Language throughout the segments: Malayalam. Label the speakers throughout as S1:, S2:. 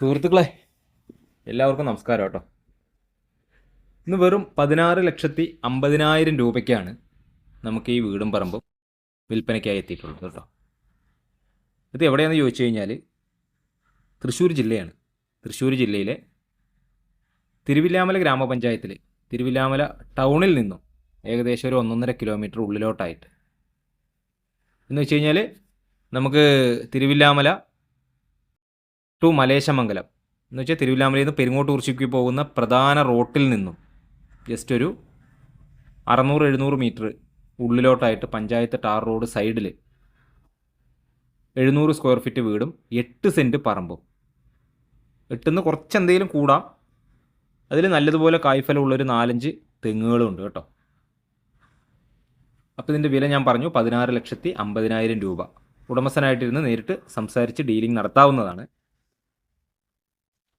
S1: സുഹൃത്തുക്കളെ, എല്ലാവർക്കും നമസ്കാരം കേട്ടോ. ഇന്ന് വെറും 16,50,000 രൂപയ്ക്കാണ് നമുക്ക് ഈ വീടും പറമ്പും വിൽപ്പനയ്ക്കായി എത്തിയിട്ടുള്ളത് കേട്ടോ. ഇത് എവിടെയാണെന്ന് ചോദിച്ചു കഴിഞ്ഞാൽ തൃശ്ശൂർ ജില്ലയാണ്. തൃശ്ശൂർ ജില്ലയിലെ തിരുവില്ലാമല ഗ്രാമപഞ്ചായത്തിൽ തിരുവില്ലാമല ടൗണിൽ നിന്നും ഏകദേശം ഒരു 1.5 കിലോമീറ്റർ ഉള്ളിലോട്ടായിട്ട്. എന്ന് വെച്ച് കഴിഞ്ഞാൽ നമുക്ക് തിരുവില്ലാമല ടു മലേശമംഗലം എന്ന് വെച്ചാൽ തിരുവില്ലാമലയിൽ നിന്ന് പെരിങ്ങോട്ടുകുറിശ്ശിക്ക് പോകുന്ന പ്രധാന റോട്ടിൽ നിന്നും ജസ്റ്റ് ഒരു 600-700 മീറ്റർ ഉള്ളിലോട്ടായിട്ട് പഞ്ചായത്ത് ടാർ റോഡ് സൈഡിൽ 700 സ്ക്വയർ ഫീറ്റ് വീടും 8 സെൻറ്റ് പറമ്പും. 8ന്ന് കുറച്ച് എന്തെങ്കിലും കൂടാം. അതിൽ നല്ലതുപോലെ കായ്ഫലമുള്ളൊരു 4-5 തെങ്ങുകളും ഉണ്ട് കേട്ടോ. അപ്പോൾ ഇതിൻ്റെ വില ഞാൻ പറഞ്ഞു 16,50,000 രൂപ. ഉടമസ്ഥനായിട്ടിരുന്ന് നേരിട്ട് സംസാരിച്ച് ഡീലിംഗ് നടത്താവുന്നതാണ്.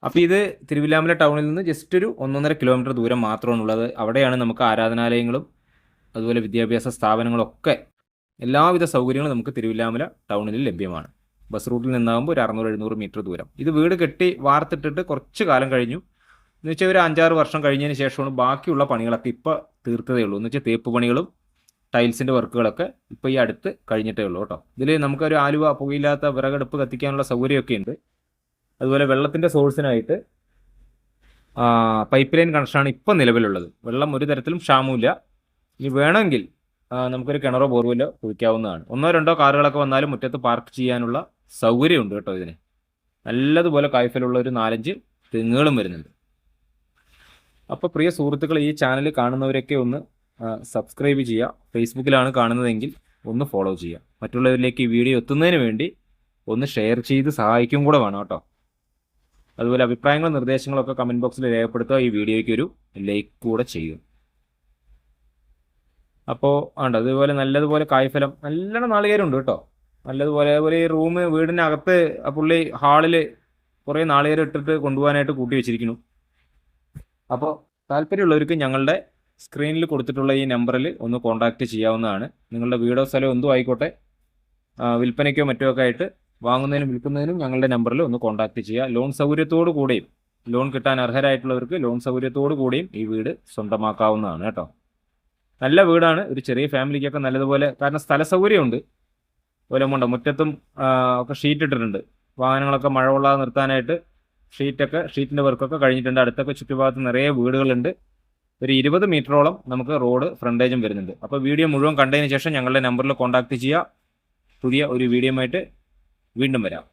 S1: അപ്പോൾ ഇത് തിരുവില്ലാമല ടൗണിൽ നിന്ന് ജസ്റ്റ് ഒരു 1.5 കിലോമീറ്റർ ദൂരം മാത്രമാണുള്ളത്. അവിടെയാണ് നമുക്ക് ആരാധനാലയങ്ങളും അതുപോലെ വിദ്യാഭ്യാസ സ്ഥാപനങ്ങളൊക്കെ എല്ലാവിധ സൗകര്യങ്ങളും നമുക്ക് തിരുവില്ലാമല ടൗണിൽ ലഭ്യമാണ്. ബസ് റൂട്ടിൽ നിന്നാകുമ്പോൾ ഒരു 600-700 മീറ്റർ ദൂരം. ഇത് വീട് കെട്ടി വാർത്തിട്ടിട്ട് കുറച്ച് കാലം കഴിഞ്ഞു. എന്ന് വെച്ചാൽ ഒരു 5-6 വർഷം കഴിഞ്ഞതിന് ശേഷമാണ് ബാക്കിയുള്ള പണികളൊക്കെ ഇപ്പോൾ തീർത്തതേ ഉള്ളൂ. എന്ന് വെച്ചാൽ തേപ്പ് പണികളും ടൈൽസിൻ്റെ വർക്കുകളൊക്കെ ഇപ്പോൾ ഈ അടുത്ത് കഴിഞ്ഞിട്ടേ ഉള്ളൂ കേട്ടോ. ഇതിൽ നമുക്കൊരു ആലുവ പുകയില്ലാത്ത വിറകടുപ്പ് കത്തിക്കാനുള്ള സൗകര്യമൊക്കെ ഉണ്ട്. അതുപോലെ വെള്ളത്തിൻ്റെ സോഴ്സിനായിട്ട് പൈപ്പ് ലൈൻ കണക്ഷനാണ് ഇപ്പം നിലവിലുള്ളത്. വെള്ളം ഒരു തരത്തിലും ക്ഷാമമില്ല. ഇനി വേണമെങ്കിൽ നമുക്കൊരു കിണറോ ബോർവെല്ലോ കുഴിക്കാവുന്നതാണ്. 1-2 കാറുകളൊക്കെ വന്നാലും മുറ്റത്ത് പാർക്ക് ചെയ്യാനുള്ള സൗകര്യമുണ്ട് കേട്ടോ. ഇതിന് നല്ലതുപോലെ കായ്ഫലുള്ള ഒരു 4-5 തെങ്ങുകളും വരുന്നുണ്ട്. അപ്പോൾ പ്രിയ സുഹൃത്തുക്കൾ, ഈ ചാനൽ കാണുന്നവരൊക്കെ ഒന്ന് സബ്സ്ക്രൈബ് ചെയ്യുക. ഫേസ്ബുക്കിലാണ് കാണുന്നതെങ്കിൽ ഒന്ന് ഫോളോ ചെയ്യുക. മറ്റുള്ളവരിലേക്ക് ഈ വീഡിയോ എത്തുന്നതിന് വേണ്ടി ഒന്ന് ഷെയർ ചെയ്ത് സഹായിക്കും കൂടെ വേണം കേട്ടോ. അതുപോലെ അഭിപ്രായങ്ങളും നിർദ്ദേശങ്ങളൊക്കെ കമൻറ്റ് ബോക്സിൽ രേഖപ്പെടുത്തുക. ഈ വീഡിയോയ്ക്ക് ഒരു ലൈക്ക് കൂടെ ചെയ്യുക. അപ്പോൾ ഉണ്ട് അതുപോലെ നല്ലതുപോലെ കായ്ഫലം നല്ലോണം നാളികേരമുണ്ട് കേട്ടോ. നല്ലതുപോലെ അതുപോലെ ഈ റൂം വീടിനകത്ത് പുള്ളി ഹാളിൽ കുറേ നാളികേരം ഇട്ടിട്ട് കൊണ്ടുപോകാനായിട്ട് കൂട്ടി വെച്ചിരിക്കുന്നു. അപ്പോൾ താല്പര്യമുള്ളവർക്ക് ഞങ്ങളുടെ സ്ക്രീനിൽ കൊടുത്തിട്ടുള്ള ഈ നമ്പറിൽ ഒന്ന് കോൺടാക്റ്റ് ചെയ്യാവുന്നതാണ്. നിങ്ങളുടെ വീടോ സ്ഥലമോ എന്തോ ആയിക്കോട്ടെ, വിൽപ്പനയ്ക്കോ മറ്റോ ഒക്കെ ആയിട്ട് വാങ്ങുന്നതിനും വിൽക്കുന്നതിനും ഞങ്ങളുടെ നമ്പറിൽ ഒന്ന് കോൺടാക്റ്റ് ചെയ്യുക. ലോൺ സൗകര്യത്തോടു കൂടിയും ലോൺ കിട്ടാൻ അർഹരായിട്ടുള്ളവർക്ക് ലോൺ സൗകര്യത്തോടു കൂടിയും ഈ വീട് സ്വന്തമാക്കാവുന്നതാണ് കേട്ടോ. നല്ല വീടാണ്. ഒരു ചെറിയ ഫാമിലിക്കൊക്കെ നല്ലതുപോലെ, കാരണം സ്ഥല സൗകര്യമുണ്ട്. അതുപോലെ മുറ്റത്തും ഒക്കെ ഷീറ്റ് ഇട്ടിട്ടുണ്ട്. വാഹനങ്ങളൊക്കെ മഴ കൊള്ളാതെ നിർത്താനായിട്ട് ഷീറ്റിൻ്റെ വർക്കൊക്കെ കഴിഞ്ഞിട്ടുണ്ട്. അടുത്തൊക്കെ ചുറ്റുഭാഗത്ത് നിറയെ വീടുകളുണ്ട്. ഒരു 20 മീറ്ററോളം നമുക്ക് റോഡ് ഫ്രണ്ടേജും വരുന്നുണ്ട്. അപ്പോൾ വീഡിയോ മുഴുവൻ കണ്ടതിന് ശേഷം ഞങ്ങളുടെ നമ്പറിൽ കോൺടാക്റ്റ് ചെയ്യുക. പുതിയ ഒരു വീഡിയോയുമായിട്ട് വീണ്ടും വരാം.